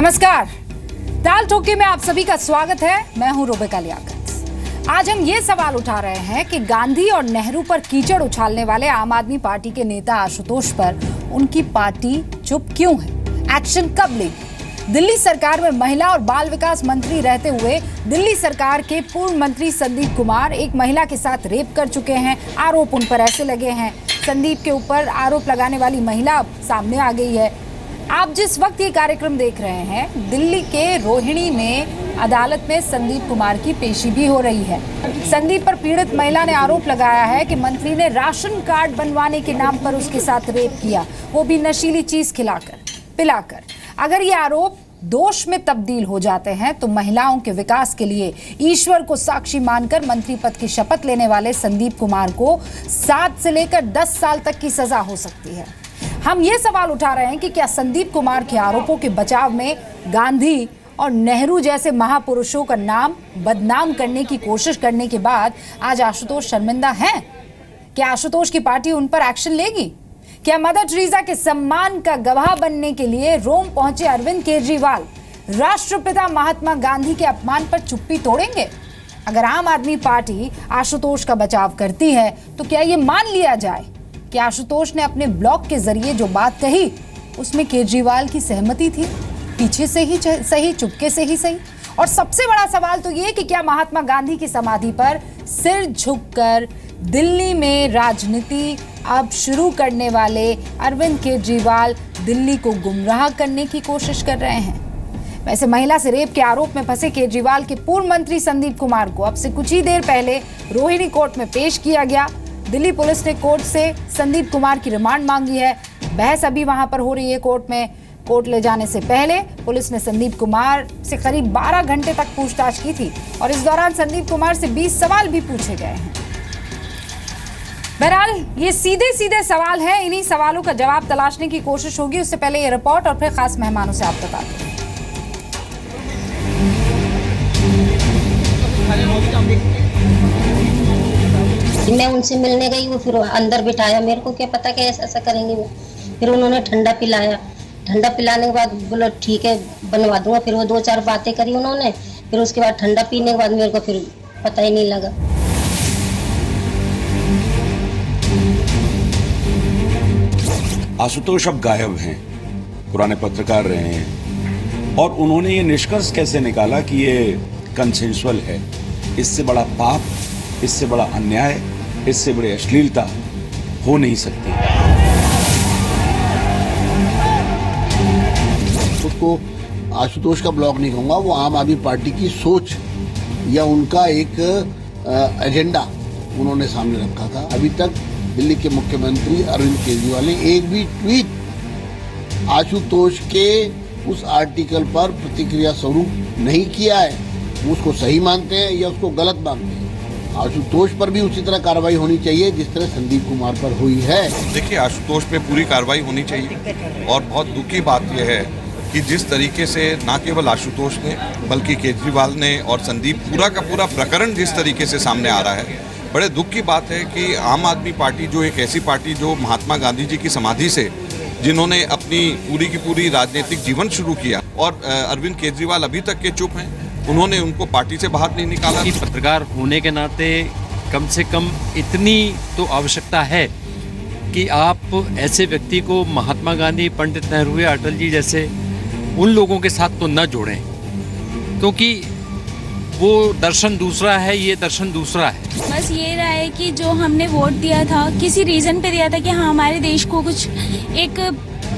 नमस्कार, दाल ठोके में आप सभी का स्वागत है। मैं हूं रुबिका लियाकत। आज हम ये सवाल उठा रहे हैं कि गांधी और नेहरू पर कीचड़ उछालने वाले आम आदमी पार्टी के नेता आशुतोष पर उनकी पार्टी चुप क्यों है, एक्शन कब लेगी। दिल्ली सरकार में महिला और बाल विकास मंत्री रहते हुए दिल्ली सरकार के पूर्व मंत्री संदीप कुमार एक महिला के साथ रेप कर चुके हैं। आरोप उन पर ऐसे लगे हैं। संदीप के ऊपर आरोप लगाने वाली महिला अब सामने आ गई है। आप जिस वक्त ये कार्यक्रम देख रहे हैं, दिल्ली के रोहिणी में अदालत में संदीप कुमार की पेशी भी हो रही है। संदीप पर पीड़ित महिला ने आरोप लगाया है कि मंत्री ने राशन कार्ड बनवाने के नाम पर उसके साथ रेप किया, वो भी नशीली चीज पिलाकर। अगर ये आरोप दोष में तब्दील हो जाते हैं तो महिलाओं के विकास के लिए ईश्वर को साक्षी मानकर मंत्री पद की शपथ लेने वाले संदीप कुमार को 7 से लेकर 10 साल तक की सजा हो सकती है। हम ये सवाल उठा रहे हैं कि क्या संदीप कुमार के आरोपों के बचाव में गांधी और नेहरू जैसे महापुरुषों का नाम बदनाम करने की कोशिश करने के बाद आज आशुतोष शर्मिंदा हैं? क्या आशुतोष की पार्टी उन पर एक्शन लेगी? क्या मदर टेरेसा के सम्मान का गवाह बनने के लिए रोम पहुंचे अरविंद केजरीवाल राष्ट्रपिता महात्मा गांधी के अपमान पर चुप्पी तोड़ेंगे? अगर आम आदमी पार्टी आशुतोष का बचाव करती है तो क्या ये मान लिया जाए कि आशुतोष ने अपने ब्लॉग के जरिए जो बात कही उसमें केजरीवाल की सहमति थी? पीछे से ही सही, चुपके से ही सही। और सबसे बड़ा सवाल तो ये कि क्या महात्मा गांधी की समाधि पर सिर झुककर दिल्ली में राजनीति अब शुरू करने वाले अरविंद केजरीवाल दिल्ली को गुमराह करने की कोशिश कर रहे हैं? वैसे महिला से रेप के आरोप में फंसे केजरीवाल के पूर्व मंत्री संदीप कुमार को अब से कुछ ही देर पहले रोहिणी कोर्ट में पेश किया गया। दिल्ली पुलिस ने कोर्ट से संदीप कुमार की रिमांड मांगी है। बहस अभी वहां पर हो रही है कोर्ट में। कोर्ट ले जाने से पहले पुलिस ने संदीप कुमार से करीब 12 घंटे तक पूछताछ की थी और इस दौरान संदीप कुमार से 20 सवाल भी पूछे गए हैं। बहरहाल ये सीधे सीधे सवाल हैं, इन्हीं सवालों का जवाब तलाशने की कोशिश होगी। उससे पहले ये रिपोर्ट और फिर खास मेहमानों से आप बता दें। मैं उनसे मिलने गई, वो फिर अंदर बिठाया। मेरे को क्या पता कि ऐसा करेंगे वो। फिर उन्होंने ठंडा पिलाया। ठंडा पिलाने के बाद बोला ठीक है बनवा दूंगा। फिर वो 2-4 बातें करी उन्होंने। फिर उसके बाद ठंडा पीने के बाद मेरे को फिर पता ही नहीं लगा। आशुतोष अब गायब हैं, पुराने पत्रकार रहे हैं और उन्होंने ये निष्कर्ष कैसे निकाला कि ये कंसेंसुअल है? इससे बड़ा पाप, इससे बड़ा अन्याय, इससे बड़ी अश्लीलता हो नहीं सकती। उसको आशुतोष का ब्लॉग नहीं कहूँगा, वो आम आदमी पार्टी की सोच या उनका एक एजेंडा उन्होंने सामने रखा था। अभी तक दिल्ली के मुख्यमंत्री अरविंद केजरीवाल ने एक भी ट्वीट आशुतोष के उस आर्टिकल पर प्रतिक्रिया स्वरूप नहीं किया है। वो उसको सही मानते हैं या उसको गलत मानते हैं। आशुतोष पर भी उसी तरह कार्रवाई होनी चाहिए जिस तरह संदीप कुमार पर हुई है। देखिए, आशुतोष पे पूरी कार्रवाई होनी चाहिए और बहुत दुख की बात यह है कि जिस तरीके से न केवल आशुतोष ने बल्कि केजरीवाल ने और संदीप पूरा का पूरा प्रकरण जिस तरीके से सामने आ रहा है, बड़े दुख की बात है कि आम आदमी पार्टी जो एक ऐसी पार्टी जो महात्मा गांधी जी की समाधि से जिन्होंने अपनी पूरी की पूरी राजनीतिक जीवन शुरू किया और अरविंद केजरीवाल अभी तक के चुप हैं, उन्होंने उनको पार्टी से बाहर नहीं निकाला। पत्रकार होने के नाते कम से कम इतनी तो आवश्यकता है कि आप ऐसे व्यक्ति को महात्मा गांधी, पंडित नेहरू या अटल जी जैसे उन लोगों के साथ तो न जोड़ें, क्योंकि वो दर्शन दूसरा है, ये दर्शन दूसरा है। बस ये रहा है कि जो हमने वोट दिया था किसी रीज़न पे दिया था कि हाँ हमारे देश को कुछ एक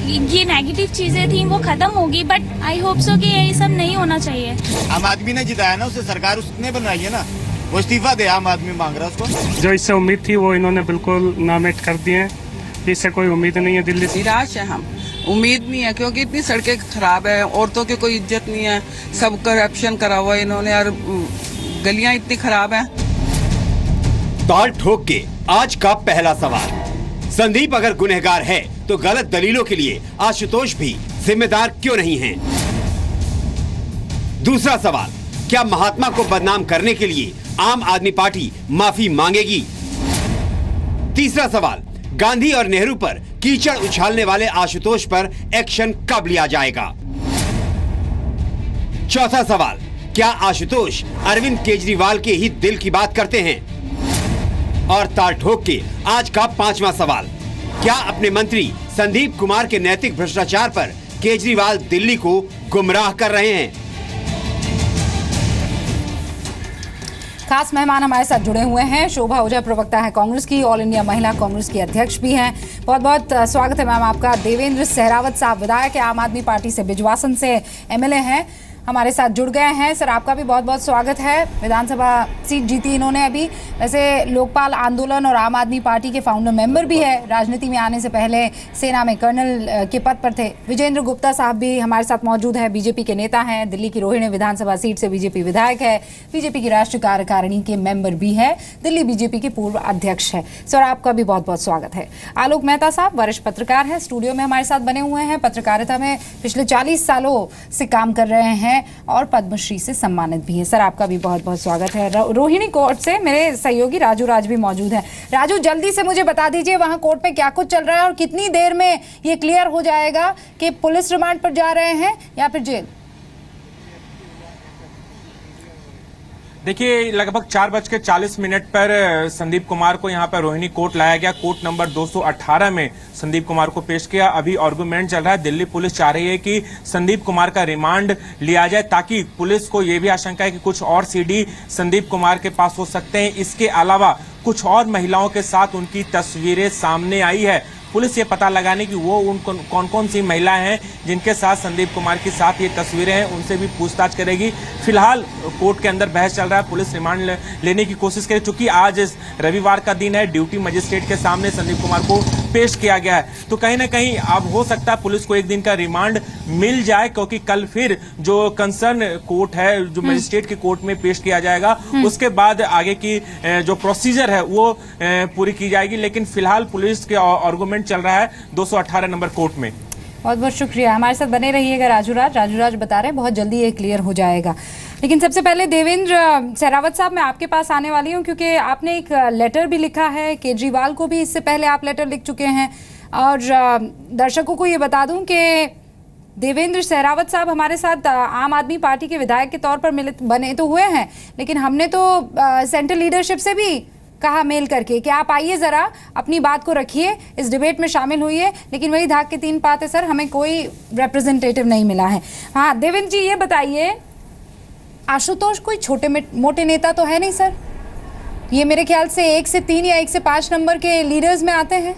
ये नेगेटिव चीजें थी वो खत्म होगी, बट आई होप सो कि ये सब नहीं होना चाहिए। आम आदमी ने जिताया ना, उसे सरकार उसने बनाई है ना, वो इस्तीफा दे। आम आदमी मांग रहा है उसको। जो इससे उम्मीद थी वो इन्होंने बिल्कुल नामेट कर दिए। इससे कोई उम्मीद नहीं है दिल्ली से। निराश है हम, उम्मीद नहीं है क्योंकि इतनी सड़कें खराब है, औरतों की कोई इज्जत नहीं है, सब करप्शन करा हुआ है इन्होंने और गलियां इतनी खराब हैं। दाल ठोक के आज का पहला सवाल, संदीप अगर गुनहगार है तो गलत दलीलों के लिए आशुतोष भी जिम्मेदार क्यों नहीं हैं? दूसरा सवाल, क्या महात्मा को बदनाम करने के लिए आम आदमी पार्टी माफी मांगेगी? तीसरा सवाल, गांधी और नेहरू पर कीचड़ उछालने वाले आशुतोष पर एक्शन कब लिया जाएगा? चौथा सवाल, क्या आशुतोष अरविंद केजरीवाल के ही दिल की बात करते हैं? और ताल ठोक के आज का पांचवा सवाल, क्या अपने मंत्री संदीप कुमार के नैतिक भ्रष्टाचार पर केजरीवाल दिल्ली को गुमराह कर रहे हैं? खास मेहमान हमारे साथ जुड़े हुए हैं। शोभा ओझा प्रवक्ता है कांग्रेस की, ऑल इंडिया महिला कांग्रेस की अध्यक्ष भी हैं। बहुत बहुत स्वागत है मैम आपका। देवेंद्र सहरावत साहब विधायक है आम आदमी पार्टी से, बिजवासन से एमएलए हैं, हमारे साथ जुड़ गए हैं। सर आपका भी बहुत बहुत स्वागत है। विधानसभा सीट जीती इन्होंने अभी। वैसे लोकपाल आंदोलन और आम आदमी पार्टी के फाउंडर मेंबर भी है। राजनीति में आने से पहले सेना में कर्नल के पद पर थे। विजेंद्र गुप्ता साहब भी हमारे साथ मौजूद है, बीजेपी के नेता हैं। दिल्ली की रोहिणी विधानसभा सीट से बीजेपी विधायक है, बीजेपी की राष्ट्रीय कार्यकारिणी के मेंबर भी है, दिल्ली बीजेपी के पूर्व अध्यक्ष है। सर आपका भी बहुत बहुत स्वागत है। आलोक मेहता साहब वरिष्ठ पत्रकार है, स्टूडियो में हमारे साथ बने हुए हैं। पत्रकारिता में पिछले 40 सालों से काम कर रहे हैं और पद्मश्री से सम्मानित भी है। सर आपका भी बहुत बहुत स्वागत है। रोहिणी कोर्ट से मेरे सहयोगी राजू राज भी मौजूद है। राजू जल्दी से मुझे बता दीजिए वहां कोर्ट में क्या कुछ चल रहा है और कितनी देर में ये क्लियर हो जाएगा कि पुलिस रिमांड पर जा रहे हैं या फिर जेल? देखिए लगभग 4:40 पर संदीप कुमार को यहाँ पर रोहिणी कोर्ट लाया गया। कोर्ट नंबर 218 में संदीप कुमार को पेश किया। अभी आर्गुमेंट चल रहा है। दिल्ली पुलिस चाह रही है कि संदीप कुमार का रिमांड लिया जाए ताकि पुलिस को यह भी आशंका है कि कुछ और सीडी संदीप कुमार के पास हो सकते हैं। इसके अलावा कुछ और महिलाओं के साथ उनकी तस्वीरें सामने आई है। पुलिस ये पता लगाने की वो उन कौन कौन सी महिलाएं हैं जिनके साथ संदीप कुमार के साथ ये तस्वीरें हैं, उनसे भी पूछताछ करेगी। फिलहाल कोर्ट के अंदर बहस चल रहा है। पुलिस रिमांड लेने की कोशिश करे। चूंकि आज रविवार का दिन है, ड्यूटी मजिस्ट्रेट के सामने संदीप कुमार को पेश किया गया है, तो कहीं ना कहीं अब हो सकता है पुलिस को एक दिन का रिमांड मिल जाए, क्योंकि कल फिर जो कंसर्न कोर्ट है, जो मजिस्ट्रेट की कोर्ट में पेश किया जाएगा, उसके बाद आगे की जो प्रोसीजर है वो पूरी की जाएगी। लेकिन फिलहाल पुलिस के आर्गुमेंट चल रहा है 218 नंबर कोर्ट में। बहुत बहुत शुक्रिया। हमारे साथ बने रहिएगा राजू राज बता रहे हैं बहुत जल्दी ये क्लियर हो जाएगा। लेकिन सबसे पहले देवेंद्र सहरावत साहब, मैं आपके पास आने वाली हूँ क्योंकि आपने एक लेटर भी लिखा है केजरीवाल को भी। इससे पहले आप लेटर लिख चुके हैं और दर्शकों को ये बता दूं कि देवेंद्र सहरावत साहब हमारे साथ आम आदमी पार्टी के विधायक के तौर पर बने तो हुए हैं, लेकिन हमने तो सेंट्रल लीडरशिप से भी कहा मेल करके कि आप आइए जरा अपनी बात को रखिए, इस डिबेट में शामिल होइए, लेकिन वही धाक के 3 पाते सर, हमें कोई रिप्रेजेंटेटिव नहीं मिला है। हाँ देवेंद्र जी ये बताइए, आशुतोष कोई छोटे मोटे नेता तो है नहीं सर? ये मेरे ख्याल से 1 से 3 या 1 से 5 नंबर के लीडर्स में आते हैं।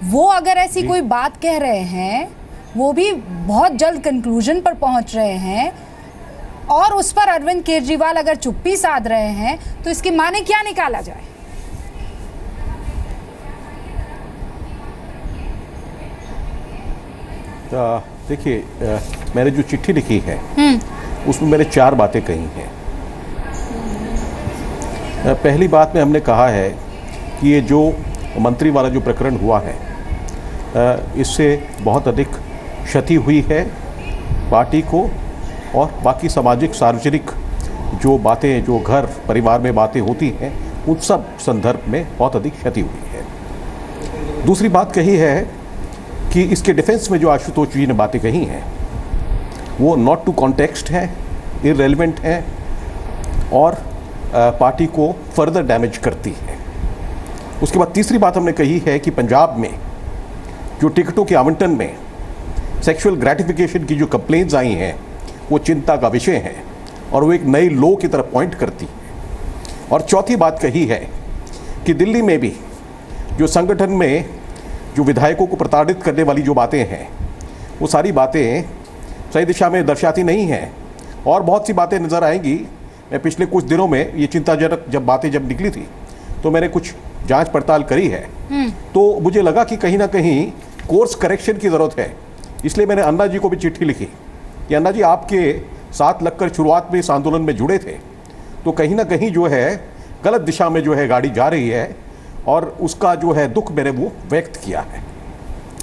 वो अगर ऐसी कोई बात कह रहे हैं, वो भी बहुत जल्द कंक्लूजन पर पहुंच रहे हैं, और उस पर अरविंद केजरीवाल अगर चुप्पी साध रहे हैं, तो इसके माने क्या निकाला जाए? देखिए, मैंने जो चिट्ठी लिखी है उसमें मैंने 4 बातें कही हैं। पहली बात में हमने कहा है कि ये जो मंत्री वाला जो प्रकरण हुआ है, इससे बहुत अधिक क्षति हुई है पार्टी को, और बाकी सामाजिक सार्वजनिक जो बातें, जो घर परिवार में बातें होती हैं, उन सब संदर्भ में बहुत अधिक क्षति हुई है। दूसरी बात कही है कि इसके डिफेंस में जो आशुतोष जी ने बातें कही हैं वो नॉट टू कॉन्टेक्स्ट है, इररेलेवेंट है और पार्टी को फर्दर डैमेज करती है। उसके बाद तीसरी बात हमने कही है कि पंजाब में जो टिकटों के आवंटन में सेक्सुअल ग्रेटिफिकेशन की जो कंप्लेंट्स आई हैं वो चिंता का विषय है और वो एक नई लॉ की तरफ पॉइंट करती है। और चौथी बात कही है कि दिल्ली में भी जो संगठन में जो विधायकों को प्रताड़ित करने वाली जो बातें हैं, वो सारी बातें सही दिशा में दर्शाती नहीं हैं, और बहुत सी बातें नज़र आएंगी। मैं पिछले कुछ दिनों में ये चिंताजनक बातें जब निकली थी तो मैंने कुछ जांच पड़ताल करी है, तो मुझे लगा कि कहीं ना कहीं कोर्स करेक्शन की ज़रूरत है। इसलिए मैंने अन्ना जी को भी चिट्ठी लिखी कि अन्ना जी, आपके साथ लगकर शुरुआत में इस आंदोलन में जुड़े थे, तो कहीं ना कहीं जो है गलत दिशा में जो है गाड़ी जा रही है, और उसका जो है दुख मैंने वो व्यक्त किया है।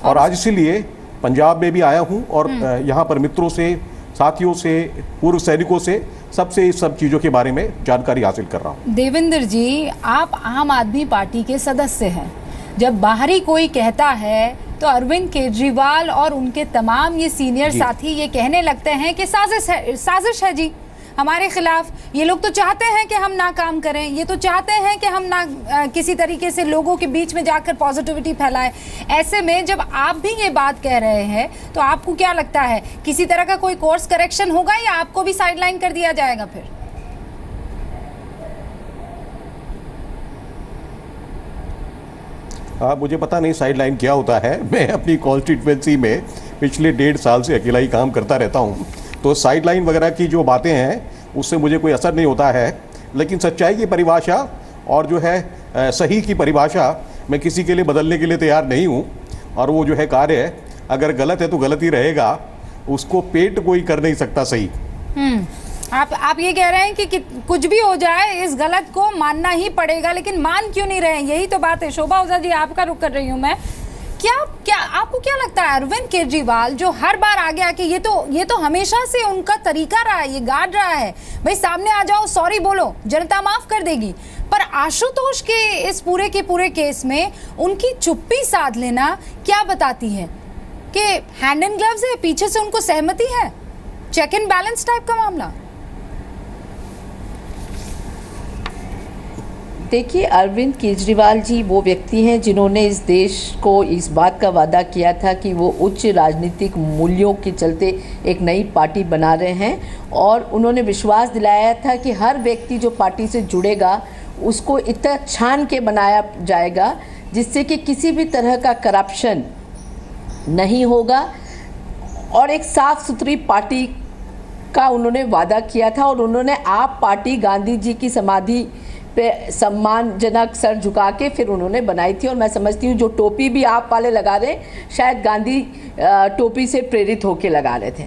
और आज इसीलिए पंजाब में भी आया हूँ और यहाँ पर मित्रों से, साथियों से, पूर्व सैनिकों से, सबसे इस सब चीज़ों के बारे में जानकारी हासिल कर रहा हूँ। देवेंद्र जी, आप आम आदमी पार्टी के सदस्य हैं। जब बाहरी कोई कहता है तो अरविंद केजरीवाल और उनके तमाम ये सीनियर साथी ये कहने लगते हैं कि साजिश है जी हमारे खिलाफ। ये लोग तो चाहते हैं कि हम ना काम करें, ये तो चाहते हैं कि हम ना किसी तरीके से लोगों के बीच में जाकर पॉजिटिविटी फैलाएं। ऐसे में जब आप भी ये बात कह रहे हैं तो आपको क्या लगता है, किसी तरह का कोई कोर्स करेक्शन होगा या आपको भी साइडलाइन कर दिया जाएगा फिर? मुझे पता नहीं साइडलाइन क्या होता है। मैं अपनी कॉन्स्टिट्यूएंसी में पिछले 1.5 साल से अकेला ही काम करता रहता हूँ, तो साइडलाइन वगैरह की जो बातें हैं उससे मुझे कोई असर नहीं होता है। लेकिन सच्चाई की परिभाषा और जो है सही की परिभाषा मैं किसी के लिए बदलने के लिए तैयार नहीं हूँ। और वो जो है कार्य अगर गलत है तो गलत ही रहेगा, उसको पेट कोई कर नहीं सकता सही। आप ये कह रहे हैं कि कुछ भी हो जाए इस गलत को मानना ही पड़ेगा, लेकिन मान क्यों नहीं रहे हैं? यही तो बात है। शोभा ओझा जी, आपका रुख कर रही हूँ मैं। क्या आपको क्या लगता है अरविंद केजरीवाल जो हर बार आगे आके ये तो हमेशा से उनका तरीका रहा है, ये गार्ड रहा है, भाई सामने आ जाओ, सॉरी बोलो, जनता माफ कर देगी, पर आशुतोष के इस पूरे के पूरे केस में उनकी चुप्पी साध लेना क्या बताती है? कि हैंड इन ग्लव्स है, पीछे से उनको सहमति है, चेक एंड बैलेंस टाइप का मामला? देखिए, अरविंद केजरीवाल जी वो व्यक्ति हैं जिन्होंने इस देश को इस बात का वादा किया था कि वो उच्च राजनीतिक मूल्यों के चलते एक नई पार्टी बना रहे हैं, और उन्होंने विश्वास दिलाया था कि हर व्यक्ति जो पार्टी से जुड़ेगा उसको इतना छान के बनाया जाएगा जिससे कि किसी भी तरह का करप्शन नहीं होगा, और एक साफ सुथरी पार्टी का उन्होंने वादा किया था। और उन्होंने आप पार्टी गांधी जी की समाधि पे सम्मानजनक सर झुका के फिर उन्होंने बनाई थी। और मैं समझती हूँ जो टोपी भी आप वाले लगा रहे शायद गांधी टोपी से प्रेरित होकर लगा रहे थे।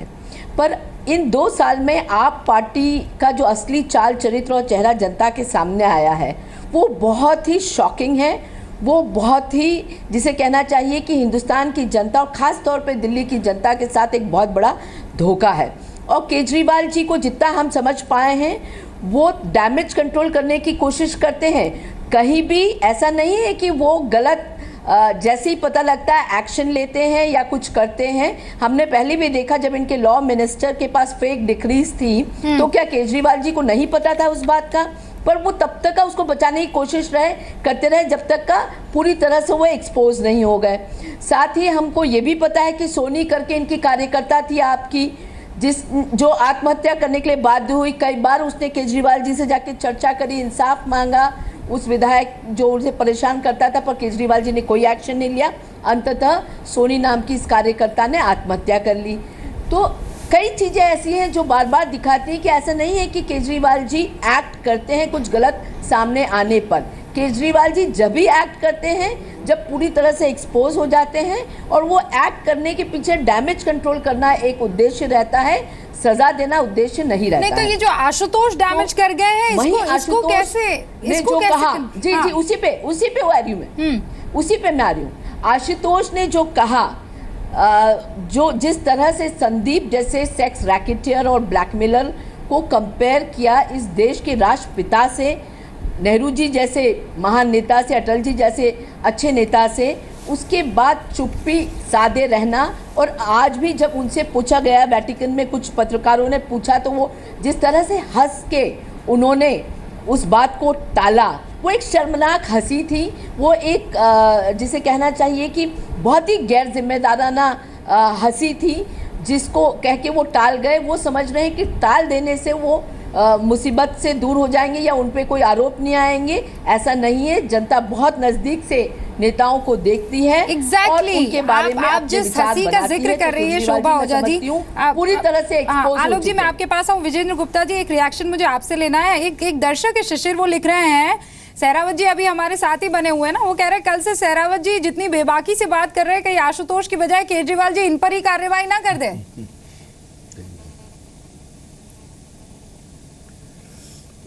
पर इन 2 साल में आप पार्टी का जो असली चाल चरित्र और चेहरा जनता के सामने आया है वो बहुत ही शॉकिंग है। वो बहुत ही, जिसे कहना चाहिए कि हिंदुस्तान की जनता और ख़ास तौर पे दिल्ली की जनता के साथ एक बहुत बड़ा धोखा है। और केजरीवाल जी को जितना हम समझ पाए हैं वो डैमेज कंट्रोल करने की कोशिश करते हैं। कहीं भी ऐसा नहीं है कि वो गलत जैसे ही पता लगता है एक्शन लेते हैं या कुछ करते हैं। हमने पहले भी देखा जब इनके लॉ मिनिस्टर के पास फेक डिक्रीज थी तो क्या केजरीवाल जी को नहीं पता था उस बात का? पर वो तब तक का उसको बचाने की कोशिश करते रहे जब तक का पूरी तरह से वो एक्सपोज नहीं हो गए। साथ ही हमको ये भी पता है कि सोनी करके इनकी कार्यकर्ता थी आपकी, जो आत्महत्या करने के लिए बाध्य हुई। कई बार उसने केजरीवाल जी से जाके चर्चा करी, इंसाफ मांगा उस विधायक जो उसे परेशान करता था, पर केजरीवाल जी ने कोई एक्शन नहीं लिया। अंततः सोनी नाम की इस कार्यकर्ता ने आत्महत्या कर ली। तो कई चीज़ें ऐसी हैं जो बार बार दिखाती हैं कि ऐसा नहीं है कि केजरीवाल जी एक्ट करते हैं कुछ गलत सामने आने पर। केजरीवाल जी जब भी एक्ट करते हैं जब पूरी तरह से एक्सपोज हो जाते हैं, और वो एक्ट करने के पीछे डैमेज कंट्रोल करना एक उद्देश्य रहता है, सजा देना उद्देश्य नहीं रहता। नहीं तो ये जो आशुतोष डैमेज कर गए हैं इसको कैसे कहा जी हाँ। जी उसी पे वो आ रही हूँ मैं, उसी पे मैं आ रही हूँ। आशुतोष ने जो कहा, जो जिस तरह से संदीप जैसे सेक्स रैकेटियर और ब्लैकमेलर को कंपेयर किया इस देश के राष्ट्रपिता से, नेहरू जी जैसे महान नेता से, अटल जी जैसे अच्छे नेता से, उसके बाद चुप्पी साधे रहना। और आज भी जब उनसे पूछा गया, वेटिकन में कुछ पत्रकारों ने पूछा तो वो जिस तरह से हंस के उन्होंने उस बात को टाला, वो एक शर्मनाक हंसी थी। वो एक जिसे कहना चाहिए कि बहुत ही गैर जिम्मेदाराना हंसी थी, जिसको कह के वो टाल गए। वो समझ रहे हैं कि टाल देने से वो मुसीबत से दूर हो जाएंगे या उन पे कोई आरोप नहीं आएंगे। ऐसा नहीं है। जनता बहुत नज़दीक से नेताओं को देखती है। एग्जैक्टली उनके बारे में आप जिस हंसी का जिक्र कर रही है शोभा ओझा जी, पूरी तरह से आलोक जी, मैं आपके पास आऊँ। विजेंद्र गुप्ता जी, एक रिएक्शन मुझे आपसे लेना है। एक दर्शक शिशिर वो लिख रहे हैं, सहरावत जी अभी हमारे साथ ही बने हुए हैं ना, वो कह रहे हैं कल से सहरावत जी जितनी बेबाकी से बात कर रहे हैं, कहीं आशुतोष की बजाय केजरीवाल जी इन पर ही कार्रवाई ना कर दे।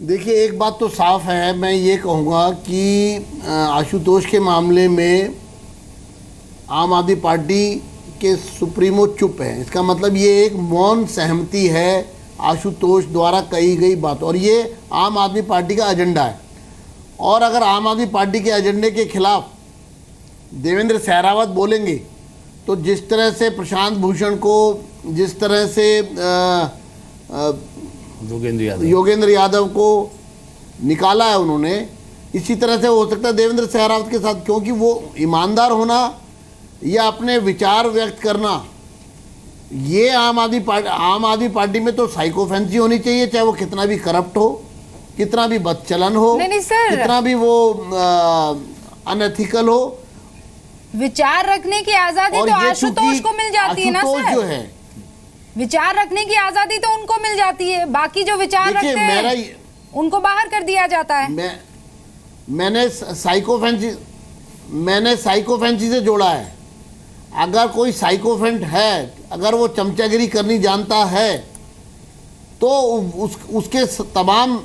देखिए, एक बात तो साफ है, मैं ये कहूँगा कि आशुतोष के मामले में आम आदमी पार्टी के सुप्रीमो चुप हैं। इसका मतलब ये एक मौन सहमति है आशुतोष द्वारा कही गई बात, और ये आम आदमी पार्टी का एजेंडा है। और अगर आम आदमी पार्टी के एजेंडे के खिलाफ देवेंद्र सहरावत बोलेंगे तो जिस तरह से प्रशांत भूषण को, जिस तरह से योगेंद्र यादव को निकाला है उन्होंने, इसी तरह से हो सकता है देवेंद्र सहरावत के साथ, क्योंकि वो ईमानदार होना या अपने विचार व्यक्त करना, ये आम आदमी पार्टी में तो साइकोफेंसी होनी चाहिए, चाहे वो कितना भी करप्ट हो, कितना भी बदचलन हो, नहीं सर, कितना भी वो अनएथिकल हो। विचार रखने की आजादी तो आशुतोष को मिल जाती है ना सर। जो है विचार रखने की आजादी तो उनको मिल जाती है, बाकी जो विचार रखते हैं उनको बाहर कर दिया जाता है। मैंने साइकोफेंसी से जोड़ा है। अगर कोई साइकोफेंट है, अगर वो चमचागिरी करनी जानता है, तो उसके तमाम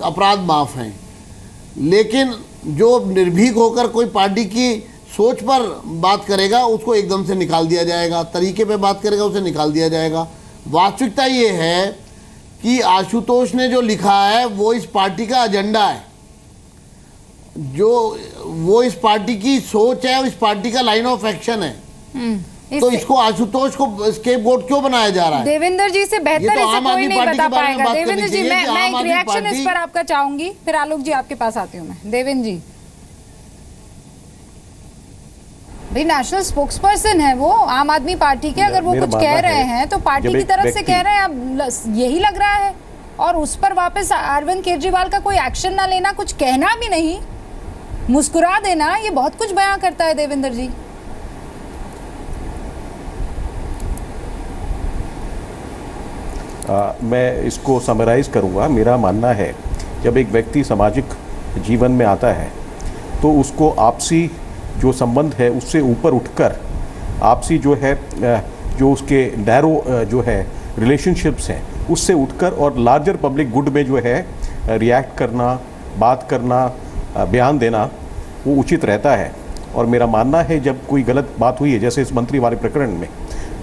अपराध माफ हैं। लेकिन जो निर्भीक होकर कोई पार्टी की सोच पर बात करेगा, उसको एकदम से निकाल दिया जाएगा, तरीके पे बात करेगा उसे निकाल दिया जाएगा। वास्तविकता ये है कि आशुतोष ने जो लिखा है वो इस पार्टी का एजेंडा है, जो वो इस पार्टी की सोच है, इस पार्टी का लाइन ऑफ एक्शन है। तो इसको आशुतोष को स्केपगोट क्यों बनाया जा रहा है? देवेंद्र जी से बेहतर तो इसे कोई नहीं बता पाएगा। देवेंद्र जी, मैं एक रिएक्शन इस पर आपका चाहूंगी, फिर आलोक जी आपके पास आती हूँ मैं। देवेंद्र जी, भाई नेशनल स्पोक्सपर्सन है वो आम आदमी पार्टी के, अगर वो कुछ कह रहे हैं तो पार्टी की तरफ से कह रहे हैं, अब यही लग रहा है। और उस पर वापस अरविंद केजरीवाल का कोई एक्शन ना लेना, कुछ कहना भी नहीं, मुस्कुरा देना, ये बहुत कुछ बयां करता है देवेंद्र जी। मैं इसको समराइज करूंगा। मेरा मानना है जब एक व्यक्ति सामाजिक जीवन में आता है तो उसको आपसी जो संबंध है उससे ऊपर उठकर आपसी जो है, जो उसके नैरो जो है रिलेशनशिप्स हैं, उससे उठकर और लार्जर पब्लिक गुड में जो है रिएक्ट करना, बात करना, बयान देना वो उचित रहता है। और मेरा मानना है जब कोई गलत बात हुई है, जैसे इस मंत्री वाले प्रकरण में,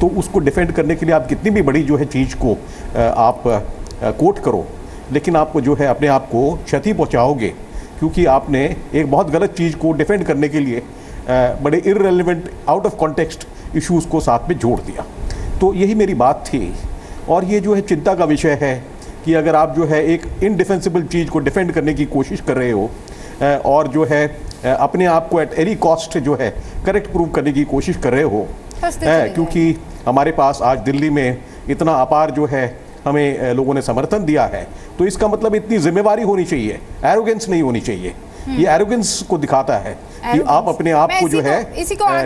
तो उसको डिफेंड करने के लिए आप कितनी भी बड़ी जो है चीज़ को आप कोट करो, लेकिन आप जो है अपने आप को क्षति पहुंचाओगे, क्योंकि आपने एक बहुत गलत चीज़ को डिफेंड करने के लिए बड़े irrelevant, out of context issues को साथ में जोड़ दिया। तो यही मेरी बात थी। और ये जो है चिंता का विषय है कि अगर आप जो है एक इनडिफेंसिबल चीज़ को डिफेंड करने की कोशिश कर रहे हो और जो है अपने आप को एट एनी कॉस्ट जो है करेक्ट प्रूव करने की कोशिश कर रहे हो, क्योंकि हमारे पास आज दिल्ली में इतना अपार जो है हमें लोगों ने समर्थन दिया है, तो इसका मतलब इतनी जिम्मेवारी होनी चाहिए, एरोगेंस नहीं होनी चाहिए। ये एरोगेंस को दिखाता है कि आप अपने आप को जो है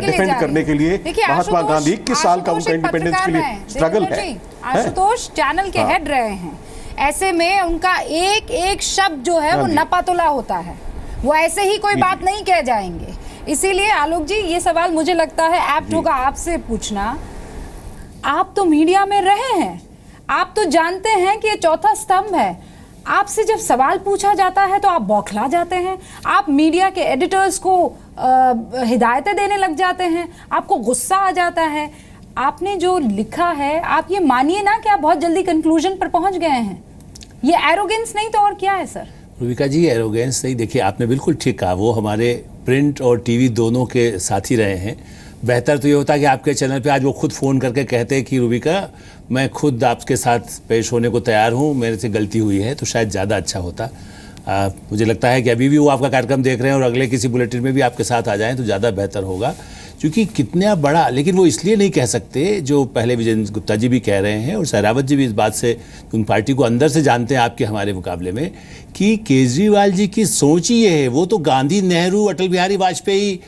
डिफेंड करने के लिए, महात्मा गांधी 21 साल का उनका इंडिपेंडेंस के लिए स्ट्रगल है। आशुतोष चैनल के हेड रहे हैं, ऐसे में उनका एक एक शब्द जो है वो नपातुला होता है, वो ऐसे ही कोई बात नहीं कह जाएंगे। इसीलिए आलोक जी, ये सवाल मुझे लगता है एप्ट होगा आपसे पूछना। आप तो मीडिया में रहे हैं, आप तो जानते हैं कि ये चौथा स्तंभ है। आपसे जब सवाल पूछा जाता है तो आप बौखला जाते हैं, आप मीडिया के एडिटर्स को हिदायतें देने लग जाते हैं, आपको गुस्सा आ जाता है। आपने जो लिखा है, आप ये मानिए ना कि आप बहुत जल्दी कंक्लूजन पर पहुंच गए हैं। ये एरोगेंस नहीं तो और क्या है सर? रूबिका जी, एरोगेंस नहीं, देखिए आपने बिल्कुल ठीक कहा, वो हमारे प्रिंट और टीवी दोनों के साथी रहे हैं। बेहतर तो ये होता है कि आपके चैनल पे आज वो खुद फ़ोन करके कहते हैं कि रूबिका, मैं खुद आपके साथ पेश होने को तैयार हूँ, मेरे से गलती हुई है, तो शायद ज़्यादा अच्छा होता। मुझे लगता है कि अभी भी वो आपका कार्यक्रम देख रहे हैं और अगले किसी बुलेटिन में भी आपके साथ आ जाएं तो ज़्यादा बेहतर होगा, क्योंकि कितना बड़ा, लेकिन वो इसलिए नहीं कह सकते, जो पहले विजय गुप्ता जी भी कह रहे हैं और सहरावत जी भी इस बात से, उन पार्टी को अंदर से जानते हैं आपके हमारे मुकाबले में, कि केजरीवाल जी की सोच ही ये है। वो तो गांधी, नेहरू, अटल बिहारी वाजपेयी,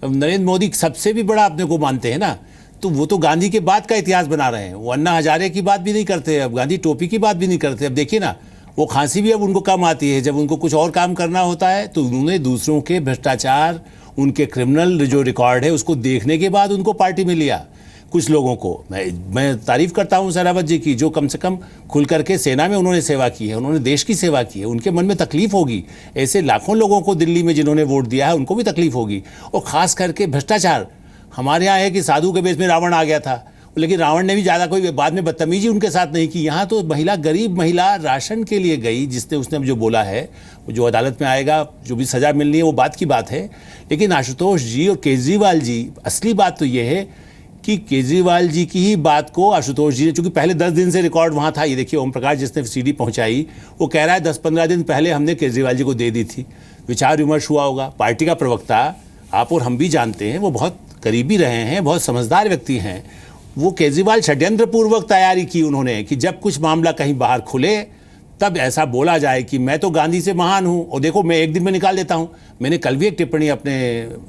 नरेंद्र मोदी सबसे भी बड़ा अपने को मानते हैं ना, तो वो तो गांधी के बाद का इतिहास बना रहे हैं। वो अन्ना हजारे की बात भी नहीं करते, अब गांधी टोपी की बात भी नहीं करते। अब देखिए ना, वो खांसी भी अब उनको कम आती है, जब उनको कुछ और काम करना होता है तो उन्होंने दूसरों के भ्रष्टाचार, उनके क्रिमिनल जो रिकॉर्ड है उसको देखने के बाद उनको पार्टी में लिया। कुछ लोगों को मैं तारीफ करता हूं सहरावत जी की, जो कम से कम खुल करके सेना में उन्होंने सेवा की है, उन्होंने देश की सेवा की है। उनके मन में तकलीफ होगी, ऐसे लाखों लोगों को दिल्ली में जिन्होंने वोट दिया है उनको भी तकलीफ होगी। और ख़ास करके भ्रष्टाचार, हमारे यहाँ है कि साधु के बेस में रावण आ गया था, लेकिन रावण ने भी ज़्यादा कोई बाद में बदतमीजी उनके साथ नहीं की। यहाँ तो महिला, गरीब महिला राशन के लिए गई, जिसने उसने जो बोला है, जो अदालत में आएगा, जो भी सज़ा मिलनी है वो बात की बात है। लेकिन आशुतोष जी और केजरीवाल जी, असली बात तो ये है कि केजरीवाल जी की ही बात को आशुतोष जी ने, चूंकि पहले 10 दिन से रिकॉर्ड वहाँ था, ये देखिए ओम प्रकाश जिसने सीडी पहुँचाई वो कह रहा है 10-15 दिन पहले हमने केजरीवाल जी को दे दी थी, विचार विमर्श हुआ होगा। पार्टी का प्रवक्ता आप और हम भी जानते हैं, वो बहुत करीबी रहे हैं, बहुत समझदार व्यक्ति हैं। वो केजरीवाल षड्यंत्र पूर्वक तैयारी की उन्होंने कि जब कुछ मामला कहीं बाहर खुले तब ऐसा बोला जाए कि मैं तो गांधी से महान हूं और देखो मैं एक दिन में निकाल देता हूं। मैंने कल भी एक टिप्पणी अपने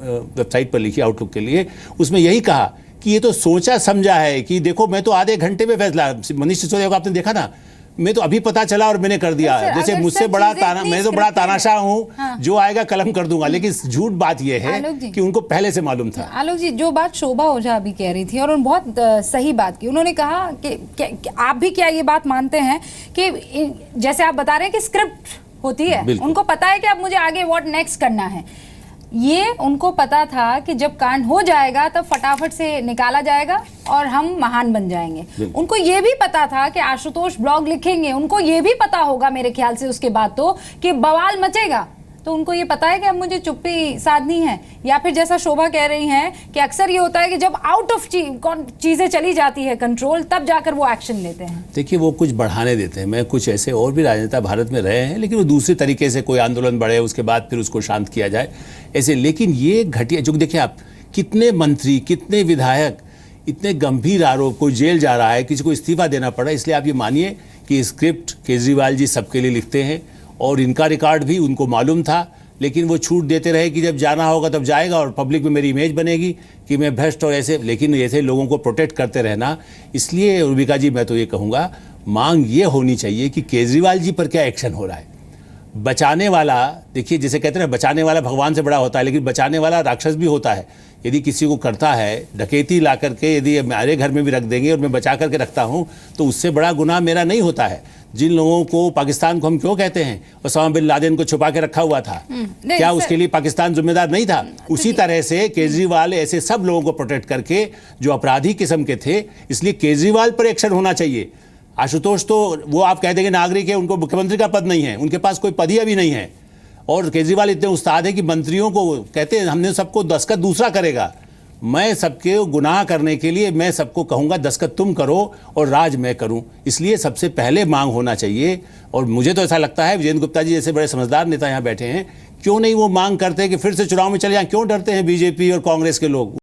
वेबसाइट पर लिखी आउटलुक के लिए, उसमें यही कहा कि ये तो सोचा समझा है कि देखो मैं तो आधे घंटे में फैसला, मनीष सिसोदिया को आपने देखा ना, मैं तो अभी पता चला और मैंने कर दिया। जैसे मुझसे बड़ा ताना, मैं तो बड़ा तानाशाह हूँ, हाँ। जो आएगा कलम कर दूंगा। लेकिन झूठ बात यह है कि उनको पहले से मालूम था। आलोक जी, जो बात शोभा ओझा अभी कह रही थी और उन्होंने बहुत सही बात की, उन्होंने कहा कि आप भी क्या ये बात मानते हैं कि जैसे आप बता रहे हैं कि स्क्रिप्ट होती है, उनको पता है कि अब मुझे आगे व्हाट नेक्स्ट करना है। ये उनको पता था कि जब कांड हो जाएगा तब फटाफट से निकाला जाएगा और हम महान बन जाएंगे। उनको ये भी पता था कि आशुतोष ब्लॉग लिखेंगे, उनको ये भी पता होगा मेरे ख्याल से उसके बाद तो कि बवाल मचेगा। तो उनको ये पता है कि अब मुझे चुप्पी साधनी है, या फिर जैसा शोभा कह रही हैं कि अक्सर ये होता है कि जब आउट ऑफ चीजें चली जाती है कंट्रोल, तब जाकर वो एक्शन लेते हैं। देखिए वो कुछ बढ़ाने देते हैं। मैं कुछ ऐसे और भी राजनेता भारत में रहे हैं, लेकिन वो दूसरे तरीके से कोई आंदोलन बढ़े उसके बाद फिर उसको शांत किया जाए ऐसे। लेकिन ये घटिया, जो देखिए आप कितने मंत्री, कितने विधायक, इतने गंभीर आरोप, कोई जेल जा रहा है, किसी को इस्तीफा देना पड़ा। इसलिए आप ये मानिए कि स्क्रिप्ट केजरीवाल जी सबके लिए लिखते हैं और इनका रिकॉर्ड भी उनको मालूम था, लेकिन वो छूट देते रहे कि जब जाना होगा तब जाएगा और पब्लिक में मेरी इमेज बनेगी कि मैं भ्रष्ट और ऐसे। लेकिन ऐसे लोगों को प्रोटेक्ट करते रहना। इसलिए रुबिका जी मैं तो ये कहूँगा, मांग ये होनी चाहिए कि केजरीवाल जी पर क्या एक्शन हो रहा है। बचाने वाला, देखिए जैसे कहते हैं ना, बचाने वाला भगवान से बड़ा होता है, लेकिन बचाने वाला राक्षस भी होता है। यदि किसी को करता है डकैती ला करके, यदि मेरे घर में भी रख देंगे और मैं बचा करके रखता हूँ, तो उससे बड़ा गुनाह मेरा नहीं होता है। जिन लोगों को पाकिस्तान को हम क्यों कहते हैं, ओसामा बिन लादेन को छुपा के रखा हुआ था, क्या उसके लिए पाकिस्तान जिम्मेदार नहीं था? उसी तरह से केजरीवाल ऐसे सब लोगों को प्रोटेक्ट करके जो अपराधी किस्म के थे, इसलिए केजरीवाल पर एक्शन होना चाहिए। आशुतोष तो वो आप कह देंगे नागरिक है, उनको मुख्यमंत्री का पद नहीं है, उनके पास कोई पद ही अभी नहीं है। और केजरीवाल इतने उस्ताद है कि मंत्रियों को कहते हैं हमने सबको दस्तखत दूसरा करेगा। मैं सबके गुनाह करने के लिए मैं सबको कहूँगा दस्तखत तुम करो और राज मैं करूँ। इसलिए सबसे पहले मांग होना चाहिए। और मुझे तो ऐसा लगता है विजेंद्र गुप्ता जी जैसे बड़े समझदार नेता यहाँ बैठे हैं, क्यों नहीं वो मांग करते कि फिर से चुनाव में चले जाएं? क्यों डरते हैं बीजेपी और कांग्रेस के लोग?